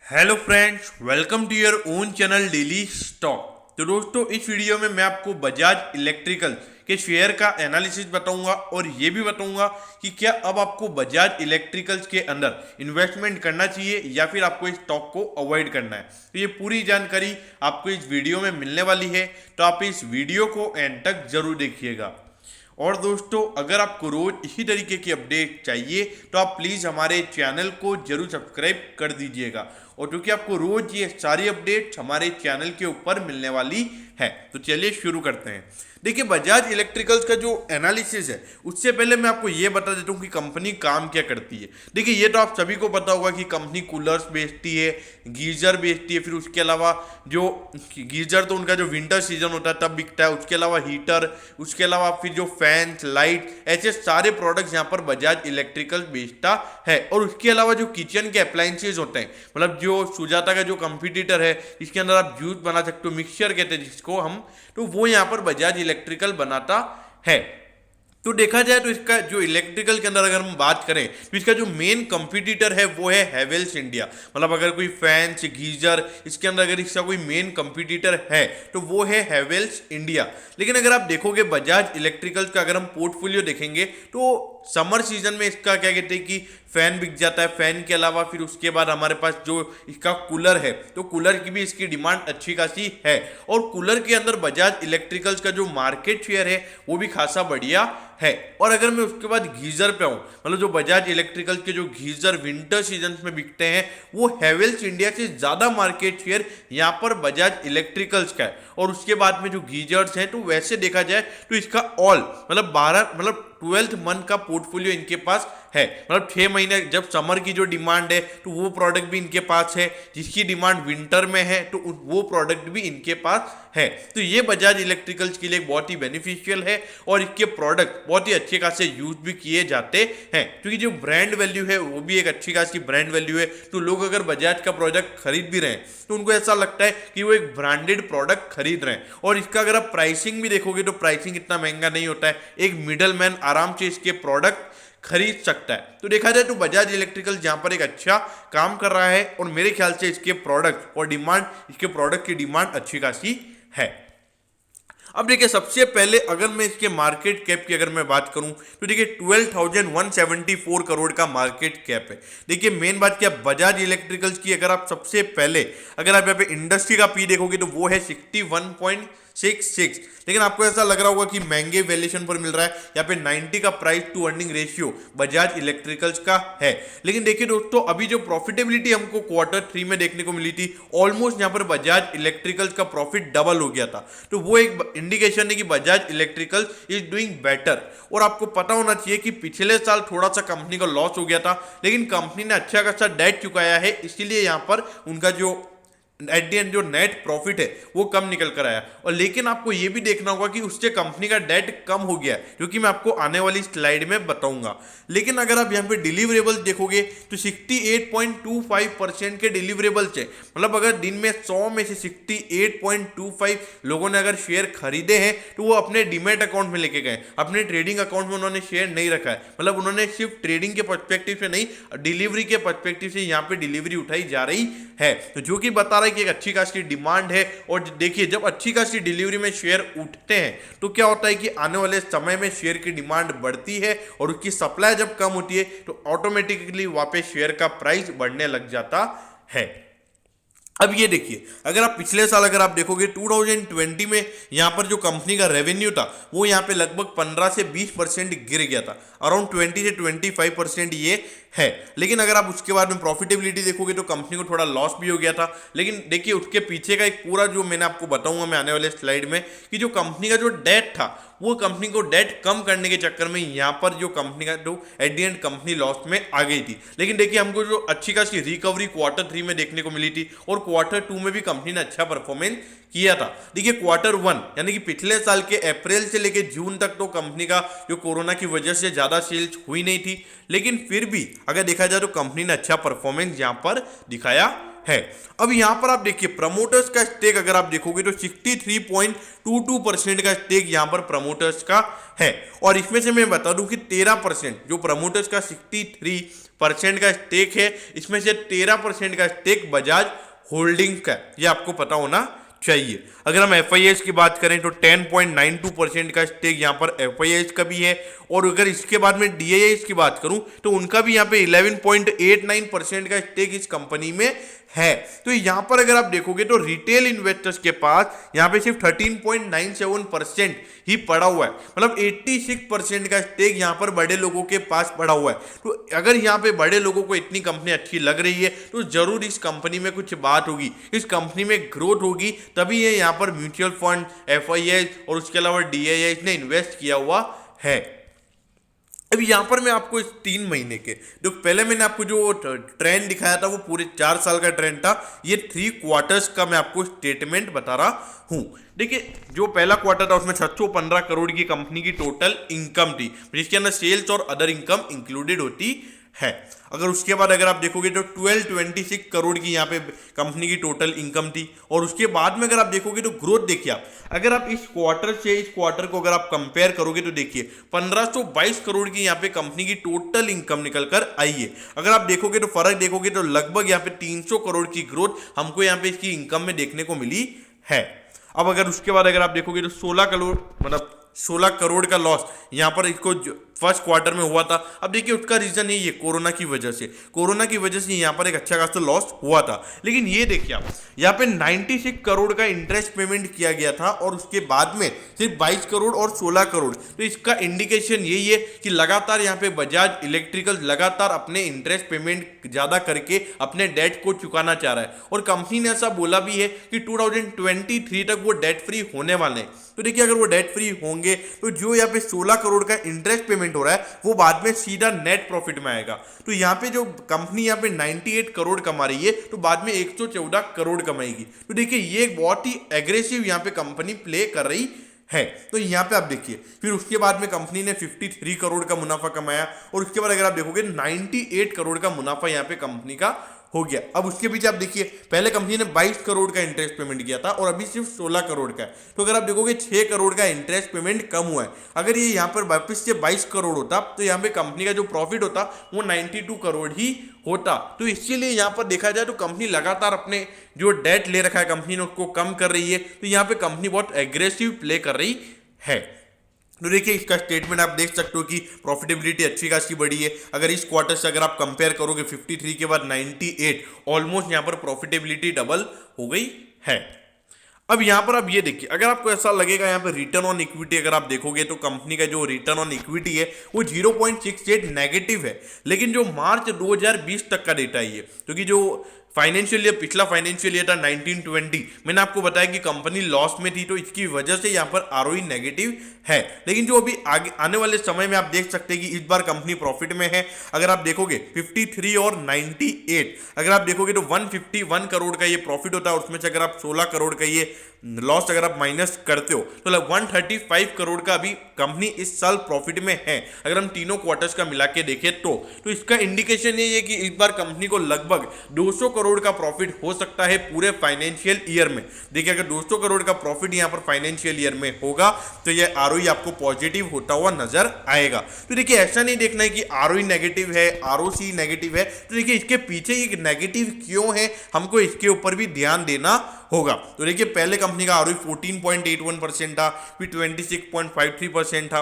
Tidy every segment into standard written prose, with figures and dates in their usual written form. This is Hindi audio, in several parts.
Hello friends, welcome to your own channel daily stock. तो दोस्तों, इस वीडियो में मैं आपको बजाज इलेक्ट्रिकल के शेयर का एनालिसिस बताऊंगा और ये भी बताऊंगा कि क्या अब आपको बजाज इलेक्ट्रिकल्स के अंदर इन्वेस्टमेंट करना चाहिए या फिर आपको इस स्टॉक को अवॉइड करना है। तो ये पूरी जानकारी आपको इस वीडियो में मिलने वाली है, तो आप इस वीडियो को एंड तक जरूर देखिएगा। और दोस्तों, अगर आपको रोज इसी तरीके की अपडेट चाहिए तो आप प्लीज़ हमारे चैनल को जरूर सब्सक्राइब कर दीजिएगा, और क्योंकि आपको रोज ये सारी अपडेट हमारे चैनल के ऊपर मिलने वाली है। तो चलिए शुरू करते हैं। देखिए, बजाज इलेक्ट्रिकल्स का जो एनालिसिस है उससे पहले मैं आपको ये बता देता हूँ कि कंपनी काम क्या करती है। देखिए, ये तो आप सभी को पता होगा कि कंपनी कूलर्स बेचती है, गीजर बेचती है, फिर उसके अलावा जो गीजर तो उनका जो विंटर सीजन होता है तब बिकता है, उसके अलावा हीटर, उसके अलावा फिर जो फैंस, लाइट, ऐसे सारे प्रोडक्ट्स यहाँ पर बजाज इलेक्ट्रिकल बेचता है। और उसके अलावा जो किचन के अप्लायंसेज होते हैं, मतलब जो सुजाता का जो कंपटीटर है, इसके अंदर आप जूस बना सकते हो, मिक्सचर कहते हैं जिसको हम, तो वो यहाँ पर बजाज इलेक्ट्रिकल बनाता है। तो देखा जाए तो इसका जो इलेक्ट्रिकल के अंदर अगर हम बात करें तो इसका जो मेन कंपटीटर है वो है हैवेल्स इंडिया। मतलब अगर कोई फैंस, गीजर, इसके अंदर अगर इसका कोई मेन कंपटीटर है तो वो है हैवेल्स इंडिया। लेकिन अगर आप देखोगे बजाज इलेक्ट्रिकल्स का अगर हम पोर्टफोलियो देखेंगे तो समर सीजन में इसका क्या कहते हैं कि फैन बिक जाता है। फैन के अलावा फिर उसके बाद हमारे पास जो इसका कूलर है तो कूलर की भी इसकी डिमांड अच्छी खासी है, और कूलर के अंदर बजाज इलेक्ट्रिकल्स का जो मार्केट शेयर है वो भी खासा बढ़िया है। और अगर मैं उसके बाद गीजर पे आऊँ, मतलब जो बजाज इलेक्ट्रिकल्स के जो गीजर विंटर सीजन में बिकते हैं वो हैवेल्स इंडिया से ज़्यादा मार्केट शेयर यहाँ पर बजाज इलेक्ट्रिकल्स का है। और उसके बाद में जो गीजर्स हैं तो वैसे देखा जाए तो इसका ऑल मतलब 12 मंथ का पोर्टफोलियो इनके पास है। मतलब 6 महीने जब समर की जो डिमांड है तो वो प्रोडक्ट भी इनके पास है, जिसकी डिमांड विंटर में है तो वो प्रोडक्ट भी इनके पास है। तो ये बजाज इलेक्ट्रिकल्स के लिए बहुत ही बेनिफिशियल है और इसके प्रोडक्ट बहुत ही अच्छे खासे यूज भी किए जाते हैं, क्योंकि जो ब्रांड वैल्यू है वो भी एक अच्छी खासी ब्रांड वैल्यू है। तो लोग अगर बजाज का प्रोडक्ट खरीद भी रहे हैं तो उनको ऐसा लगता है कि वो एक ब्रांडेड प्रोडक्ट खरीद रहे हैं। और इसका अगर आप प्राइसिंग भी देखोगे तो प्राइसिंग इतना महंगा नहीं होता है, एक मिडल मैन आराम से इसके प्रोडक्ट खरीद सकता है। तो देखा जाए तो बजाज इलेक्ट्रिकल जहां पर एक अच्छा काम कर रहा है, और मेरे ख्याल से इसके प्रोडक्ट और डिमांड, इसके प्रोडक्ट की डिमांड अच्छी खासी है। अब देखिए, सबसे पहले अगर मैं इसके मार्केट कैप की अगर मैं बात करूं तो देखिए 12,174 करोड़ का मार्केट कैप है। देखिए, मेन बात क्या, बजाज इलेक्ट्रिकल्स की अगर आप सबसे पहले अगर आप यहाँ पे इंडस्ट्री का पी देखोगे तो वो है 61.66। लेकिन आपको ऐसा लग रहा होगा कि महंगे वैल्यूएशन पर मिल रहा है। यहाँ पे 90 का price to earning ratio Bajaj electricals का है। लेकिन देखिए दोस्तों, अभी जो प्रॉफिटेबिलिटी हमको Q3 में देखने को मिली थी, ऑलमोस्ट यहाँ पर बजाज इलेक्ट्रिकल्स का प्रॉफिट डबल हो गया था। तो वो एक इंडिकेशन है कि Bajaj electricals is doing better. और आपको पता होना चाहिए कि पिछले साल थोड़ा सा कंपनी का लॉस हो गया था, लेकिन कंपनी ने अच्छा खासा डेट चुकाया है, इसीलिए यहाँ पर उनका जो एट दी एंड जो नेट प्रॉफिट है वो कम निकल कर आया। और लेकिन आपको ये भी देखना होगा कि उससे कंपनी का डेट कम हो गया है, जो कि मैं आपको आने वाली स्लाइड में बताऊंगा। लेकिन अगर आप यहाँ पे डिलीवरेबल्स देखोगे तो 68.25% के डिलीवरेबल्स है। मतलब अगर दिन में 100 में से 68.25 लोगों ने अगर शेयर खरीदे हैं तो वो अपने डीमेट अकाउंट में लेके गए, अपने ट्रेडिंग अकाउंट में उन्होंने शेयर नहीं रखा है। मतलब उन्होंने सिर्फ ट्रेडिंग के पर्सपेक्टिव से नहीं, डिलीवरी के पर्सपेक्टिव से यहाँ पे डिलीवरी उठाई जा रही है, तो जो कि बता रहा है कि एक अच्छी खासी डिमांड है। और देखिए, जब अच्छी खासी डिलीवरी में शेयर उठते हैं तो क्या होता है कि आने वाले समय में शेयर की डिमांड बढ़ती है, और उसकी सप्लाई जब कम होती है तो ऑटोमेटिकली वापस शेयर का प्राइस बढ़ने लग जाता है। अब ये देखिए, अगर आप पिछले साल अगर आप देखोगे 2020 में यहाँ पर जो कंपनी का रेवेन्यू था वो यहाँ पे लगभग 15 से 20% गिर गया था, अराउंड 20 से 25% ये है। लेकिन अगर आप उसके बाद में प्रॉफिटेबिलिटी देखोगे तो कंपनी को थोड़ा लॉस भी हो गया था। लेकिन देखिए, उसके पीछे का एक पूरा जो मैंने आपको बताऊंगा मैं आने वाले स्लाइड में, कि जो कंपनी का जो डेट था वो कंपनी को डेट कम करने के चक्कर में यहाँ पर जो कंपनी का जो at the and company loss में आ गई थी। लेकिन देखिए, हमको जो अच्छी खासी रिकवरी Q3 में देखने को मिली थी, और Q2 में भी कंपनी ने अच्छा परफॉर्मेंस किया था। देखिए, Q1 यानी कि पिछले साल के अप्रैल से लेकर जून तक तो कंपनी का जो कोरोना की वजह से ज्यादा सेल्स हुई नहीं थी, लेकिन फिर भी अगर देखा जाए तो कंपनी ने अच्छा परफॉर्मेंस यहाँ पर दिखाया है। अब यहां पर आप देखिए प्रमोटर्स का स्टेक अगर आप देखोगे तो 63.22% का स्टेक यहां पर प्रमोटर्स का है। और इसमें से मैं बता दूं कि 13% जो प्रमोटर्स का 63% का स्टेक है, इसमें से 13% का स्टेक बजाज होल्डिंग्स का, ये आपको पता होना चाहिए। अगर हम एफआईआईज की बात करें तो 10.92% का स्टेक यहाँ पर एफआईआईज का भी है। और अगर इसके बाद में डीआईआईज की बात करूं तो उनका भी यहाँ पे 11.89% का स्टेक इस कंपनी में है। तो यहाँ पर अगर आप देखोगे तो रिटेल इन्वेस्टर्स के पास यहाँ पे सिर्फ 13.97% ही पड़ा हुआ है, मतलब 86% का स्टेक यहाँ पर बड़े लोगों के पास पड़ा हुआ है। तो अगर यहाँ पे बड़े लोगों को इतनी कंपनी अच्छी लग रही है तो जरूर इस कंपनी में कुछ बात होगी, इस कंपनी में ग्रोथ होगी, तभी ये यहाँ पर म्यूचुअल फंड, एफआईआई और उसके अलावा डीआईआई ने इन्वेस्ट किया हुआ है। अब यहां पर मैं आपको इस 3 महीने के जो पहले मैंने आपको जो ट्रेंड दिखाया था वो पूरे 4 साल का ट्रेंड था, ये 3 क्वार्टर्स का मैं आपको स्टेटमेंट बता रहा हूं। देखिए जो पहला क्वार्टर था उसमें 615 करोड़ की कंपनी की टोटल इनकम थी, जिसके अंदर सेल्स और अदर इनकम इंक्लूडेड होती है। अगर उसके बाद अगर आप देखोगे तो 1226 करोड़ की यहाँ पे कंपनी की टोटल इनकम थी। और उसके बाद में अगर आप देखोगे तो ग्रोथ देखिए आप, अगर आप इस क्वार्टर से इस क्वार्टर को अगर आप कंपेयर करोगे तो देखिए 1522 करोड़ की यहाँ पे कंपनी की टोटल इनकम निकल कर आई है। अगर आप देखोगे तो फर्क देखोगे तो लगभग यहाँ पे 300 करोड़ की ग्रोथ हमको यहाँ पे इसकी इनकम में देखने को मिली है। अब अगर उसके बाद अगर आप देखोगे तो 16 करोड़ का लॉस यहाँ पर इसको फर्स्ट क्वार्टर में हुआ था। अब देखिए उसका रीजन है ये कोरोना की वजह से यहाँ पर एक अच्छा खासा लॉस हुआ था। लेकिन ये देखिए आप यहाँ पे 96 करोड़ का इंटरेस्ट पेमेंट किया गया था और उसके बाद में सिर्फ 22 करोड़ और 16 करोड़। तो इसका इंडिकेशन यही है कि लगातार यहाँ पे बजाज इलेक्ट्रिकल लगातार अपने इंटरेस्ट पेमेंट ज्यादा करके अपने डेट को चुकाना चाह रहा है। और कंपनी ने ऐसा बोला भी है कि 2023 तक वो डेट फ्री होने वाले हैं। तो देखिए अगर वो डेट फ्री होंगे तो जो यहाँ पे 16 करोड़ का इंटरेस्ट पेमेंट हो रहा है वो बाद में सीधा नेट प्रॉफिट में आएगा। तो यहाँ पे जो कंपनी यहाँ पे 98 करोड़ कमा रही है तो बाद में 114 करोड़ कमाएगी। तो देखिए ये एक बहुत ही एग्रेसिव यहाँ पे कंपनी प्ले कर रही है। तो यहाँ पे आप देखिए फिर उसके बाद में कंपनी ने 53 करोड़ का मुनाफा कमाया और उसके बाद अगर आप देखोगे 98 करोड़ का मुनाफा यहाँ पे कंपनी का हो गया। अब उसके पीछे आप देखिए पहले कंपनी ने 22 करोड़ का इंटरेस्ट पेमेंट किया था और अभी सिर्फ 16 करोड़ का है। तो अगर आप देखोगे 6 करोड़ का इंटरेस्ट पेमेंट कम हुआ है। अगर ये यहाँ पर वापस से 22 करोड़ होता तो यहाँ पे कंपनी का जो प्रॉफिट होता वो 92 करोड़ ही होता। तो इसीलिए यहाँ पर देखा जाए तो कंपनी लगातार अपने जो डेट ले रखा है कंपनी ने उसको कम कर रही है। तो यहाँ पे कंपनी बहुत एग्रेसिव प्ले कर रही है। तो देखिए इसका स्टेटमेंट आप देख सकते हो कि प्रॉफिटेबिलिटी अच्छी खासी बढ़ी है। अगर इस क्वार्टर से अगर आप कंपेयर करोगे 53 के बाद 98, ऑलमोस्ट यहाँ पर प्रॉफिटेबिलिटी डबल हो गई है। अब यहाँ पर आप ये देखिए अगर आपको ऐसा लगेगा यहाँ पर रिटर्न ऑन इक्विटी अगर आप देखोगे तो कंपनी का जो रिटर्न ऑन इक्विटी है वो 0.68 नेगेटिव है। लेकिन जो मार्च 2020 तक का डेटा है ये, क्योंकि जो फाइनेंशियल ईयर पिछला फाइनेंशियल ईयर था 1920, मैंने आपको बताया कि कंपनी लॉस में थी तो इसकी वजह से यहाँ पर आरओई नेगेटिव है। लेकिन जो अभी आगे आने वाले समय में आप देख सकते हैं कि इस बार कंपनी प्रॉफिट में है। अगर आप देखोगे 53 और 98, अगर आप देखोगे तो 151 करोड़ का ये प्रॉफिट होता है, उसमें से अगर आप 16 करोड़ का ये लॉस अगर आप माइनस करते हो तो 135 करोड़ का अभी कंपनी इस साल प्रॉफिट में है। अगर हम तीनों क्वार्टर्स का मिला के देखें तो इसका इंडिकेशन ये है कि इस बार कंपनी को लगभग 200 करोड़ का प्रॉफिट हो सकता है पूरे फाइनेंशियल ईयर में। देखिए अगर 200 करोड़ का प्रॉफिट यहाँ पर फाइनेंशियल ईयर में होगा तो ये आरओई आपको पॉजिटिव होता हुआ नजर आएगा। तो देखिए ऐसा नहीं देखना है कि आरओई नेगेटिव है, आरओसी नेगेटिव है। तो देखिए इसके पीछे एक नेगेटिव क्यों है हमको इसके ऊपर भी ध्यान देना होगा। तो देखिए पहले कंपनी का आरओई 14.81% था, फिर 26.53% था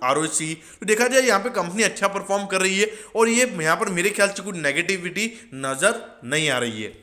आरओसी। तो देखा जाए यहाँ पे कंपनी अच्छा परफॉर्म कर रही है और ये यहाँ पर मेरे ख्याल से कुछ नेगेटिविटी नजर नहीं आ रही है।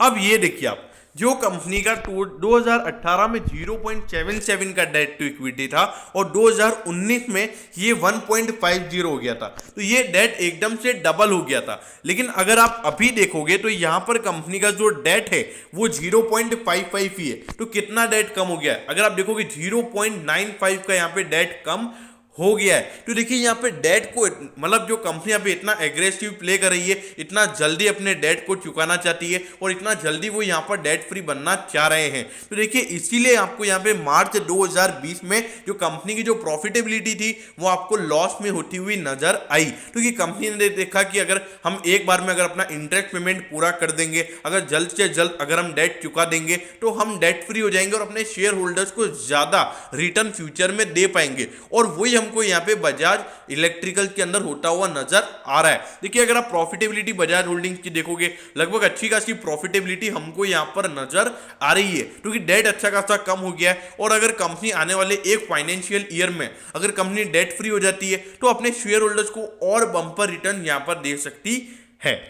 अब ये देखिए आप जो कंपनी का 2018 में 0.77 का डेट टू इक्विटी था और 2019 में ये 1.50 हो गया था। तो ये डेट एकदम से डबल हो गया था। लेकिन अगर आप अभी देखोगे तो यहाँ पर कंपनी का जो डेट है वो 0.55 ही है। तो कितना डेट कम हो गया है? अगर आप देखोगे 0.95 का यहाँ पे डेट कम हो गया है। तो देखिए यहाँ पे डेट को मतलब जो कंपनी अभी इतना एग्रेसिव प्ले कर रही है, इतना जल्दी अपने डेट को चुकाना चाहती है और इतना जल्दी वो यहाँ पर डेट फ्री बनना चाह रहे हैं। तो देखिए इसीलिए आपको यहाँ पे मार्च 2020 में जो कंपनी की जो प्रॉफिटेबिलिटी थी वो आपको लॉस में होती हुई नजर आई, क्योंकि कंपनी ने देखा कि अगर हम एक बार में अगर अपना इंटरेस्ट पेमेंट पूरा कर देंगे, अगर जल्द से जल्द अगर हम डेट चुका देंगे तो हम डेट फ्री हो जाएंगे और अपने शेयर होल्डर्स को ज्यादा रिटर्न फ्यूचर में दे पाएंगे। और वही हमको यहाँ पे बजाज इलेक्ट्रिकल के अंदर होता हुआ नजर आ रहा है। देखिए अगर आप प्रॉफिटेबिलिटी बजाज होल्डिंग्स की देखोगे, लगभग अच्छी खासी प्रॉफिटेबिलिटी हमको यहाँ पर नजर आ रही है, क्योंकि डेट अच्छा खासा कम हो गया है। और अगर कंपनी आने वाले एक फाइनेंशियल ईयर में अगर कंपनी डेट फ्री हो जाती है तो अपने शेयर होल्डर्स को और बम्पर रिटर्न यहाँ पर दे सकती है।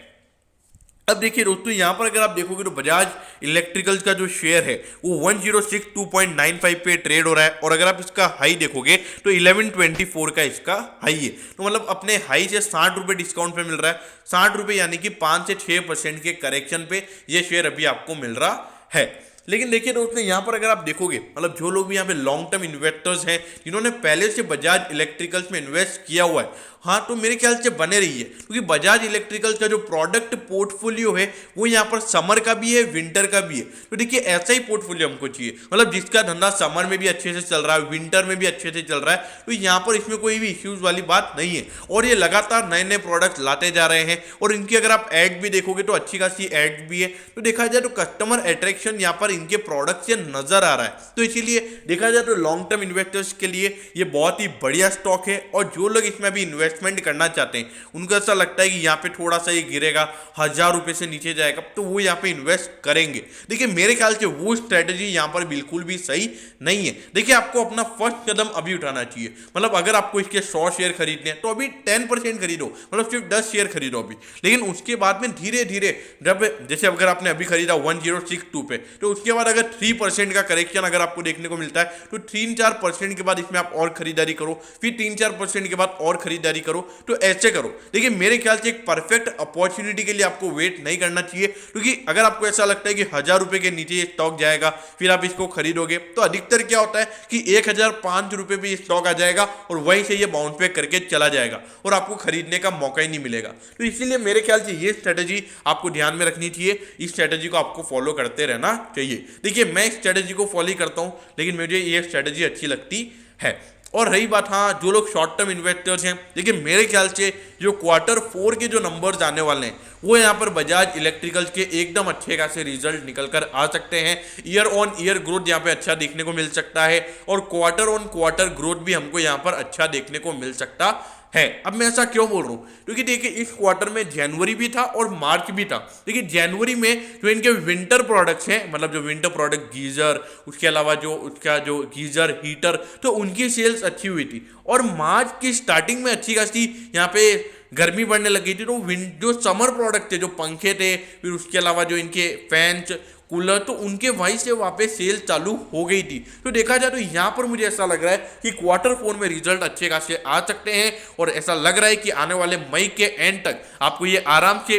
अब देखिए दोस्तों यहाँ पर अगर आप देखोगे तो बजाज इलेक्ट्रिकल्स का जो शेयर है वो 1062.95 पे ट्रेड हो रहा है, और अगर आप इसका हाई देखोगे तो 1124 का इसका हाई है। तो मतलब अपने हाई से 60 रुपये डिस्काउंट पे मिल रहा है, 60 रुपये यानी कि 5 से 6% के करेक्शन पे ये शेयर अभी आपको मिल रहा है। लेकिन देखिए दोस्तों यहाँ पर अगर आप देखोगे, मतलब जो लोग भी यहाँ पे लॉन्ग टर्म इन्वेस्टर्स हैं जिन्होंने पहले से बजाज इलेक्ट्रिकल्स में इन्वेस्ट किया हुआ है, हाँ तो मेरे ख्याल से बने रही है, क्योंकि बजाज इलेक्ट्रिकल्स का जो प्रोडक्ट पोर्टफोलियो है वो यहाँ पर समर का भी है, विंटर का भी है। तो देखिए ऐसा ही पोर्टफोलियो हमको चाहिए, मतलब जिसका धंधा समर में भी अच्छे से चल रहा है, विंटर में भी अच्छे से चल रहा है। तो यहाँ पर इसमें कोई भी इश्यूज वाली बात नहीं है, और ये लगातार नए नए प्रोडक्ट्स लाते जा रहे हैं। और इनकी अगर आप एड भी देखोगे तो अच्छी खासी एड भी है। तो देखा जाए तो कस्टमर अट्रैक्शन यहाँ पर इनके प्रोडक्ट से नजर आ रहा है। तो इसीलिए देखा जाए तो लॉन्ग टर्म इन्वेस्टर्स के लिए ये बहुत ही बढ़िया स्टॉक है। और जो लोग इसमें भी इन्वेस्टमेंट करना चाहते हैं उनको ऐसा लगता है कि यहाँ पे थोड़ा सा ये गिरेगा, 1000 रुपए से नीचे जाएगा, तो वो यहाँ पे इन्वेस्ट करेंगे। देखिए मेरे ख्याल से वो स्ट्रेटेजी यहाँ पर बिल्कुल भी सही नहीं है। देखिए आपको अपना फर्स्ट कदम अभी उठाना चाहिए, मतलब अगर आपको इसके 100 शेयर खरीदने हैं तो अभी 10% खरीदो, मतलब सिर्फ 10 शेयर खरीदो अभी। लेकिन उसके बाद में धीरे धीरे जब जैसे अगर आपने अभी खरीदा 1062 पे, तो उसके बाद अगर 3% का करेक्शन अगर आपको देखने को मिलता है तो 3-4% के बाद इसमें आप और खरीदारी करो, फिर 3-4% के बाद और खरीदारी करो। तो ऐसे करो। देखिए मेरे ख्याल से एक परफेक्ट अपॉर्चुनिटी के लिए आपको वेट नहीं करना चाहिए, क्योंकि अगर आपको ऐसा लगता है कि 1000 रुपए के नीचे ये स्टॉक जाएगा फिर आप इसको खरीदोगे, तो अधिकतर क्या होता है कि 1005 रुपए पे ये स्टॉक आ जाएगा और वहीं से ये बाउंस बैक करके चला जाएगा और आपको खरीदने का मौका ही नहीं मिलेगा। तो इसीलिए मेरे ख्याल से ये स्ट्रेटेजी आपको ध्यान में रखनी चाहिए, इस स्ट्रेटेजी को आपको फॉलो करते रहना चाहिए। देखिए मैं इस स्ट्रेटेजी को फॉलो करता हूं, लेकिन मुझे ये स्ट्रेटेजी अच्छी लगती है। और रही बात हाँ जो लोग शॉर्ट टर्म इन्वेस्टर्स हैं, देखिए मेरे ख्याल से जो Q4 के जो नंबर्स आने वाले हैं वो यहाँ पर बजाज इलेक्ट्रिकल्स के एकदम अच्छे खासे रिजल्ट निकल कर आ सकते हैं। ईयर ऑन ईयर ग्रोथ यहाँ पे अच्छा देखने को मिल सकता है, और क्वार्टर ऑन क्वार्टर ग्रोथ भी हमको यहाँ पर अच्छा देखने को मिल सकता है। अब मैं ऐसा क्यों बोल रहा हूँ, क्योंकि देखिए इस क्वार्टर में जनवरी भी था और मार्च भी था। देखिए जनवरी में जो इनके विंटर प्रोडक्ट्स हैं, मतलब जो विंटर प्रोडक्ट गीजर, उसके अलावा जो उसका जो गीजर हीटर, तो उनकी सेल्स अच्छी हुई थी। और मार्च की स्टार्टिंग में अच्छी खासी यहाँ पे गर्मी बढ़ने लगी थी, तो जो समर प्रोडक्ट थे, जो पंखे थे, फिर उसके अलावा जो इनके फैंस कूलर, तो उनके वहीं से वहाँ पे सेल चालू हो गई थी। तो देखा जाए तो यहाँ पर मुझे ऐसा लग रहा है कि Q4 में रिजल्ट अच्छे खासे आ सकते हैं, और ऐसा लग रहा है कि आने वाले मई के एंड तक आपको ये आराम से,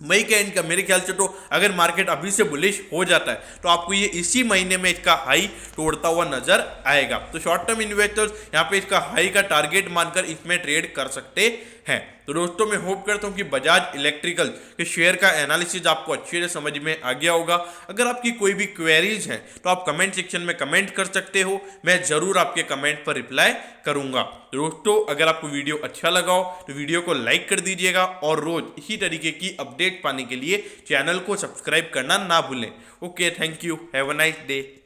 मई के एंड का मेरे ख्याल से, तो अगर मार्केट अभी से बुलिश हो जाता है तो आपको ये इसी महीने में इसका हाई तोड़ता हुआ नजर आएगा। तो शॉर्ट टर्म इन्वेस्टर्स यहाँ पे इसका हाई का टारगेट मानकर इसमें ट्रेड कर सकते हैं। तो दोस्तों मैं होप करता हूँ कि बजाज इलेक्ट्रिकल के शेयर का एनालिसिस आपको अच्छे से समझ में आ गया होगा। अगर आपकी कोई भी क्वेरीज हैं तो आप कमेंट सेक्शन में कमेंट कर सकते हो, मैं जरूर आपके कमेंट पर रिप्लाई करूंगा। दोस्तों अगर आपको वीडियो अच्छा लगा हो तो वीडियो को लाइक कर दीजिएगा, और रोज इसी तरीके की अपडेट पाने के लिए चैनल को सब्सक्राइब करना ना भूलें। Okay, thank you, have a nice day.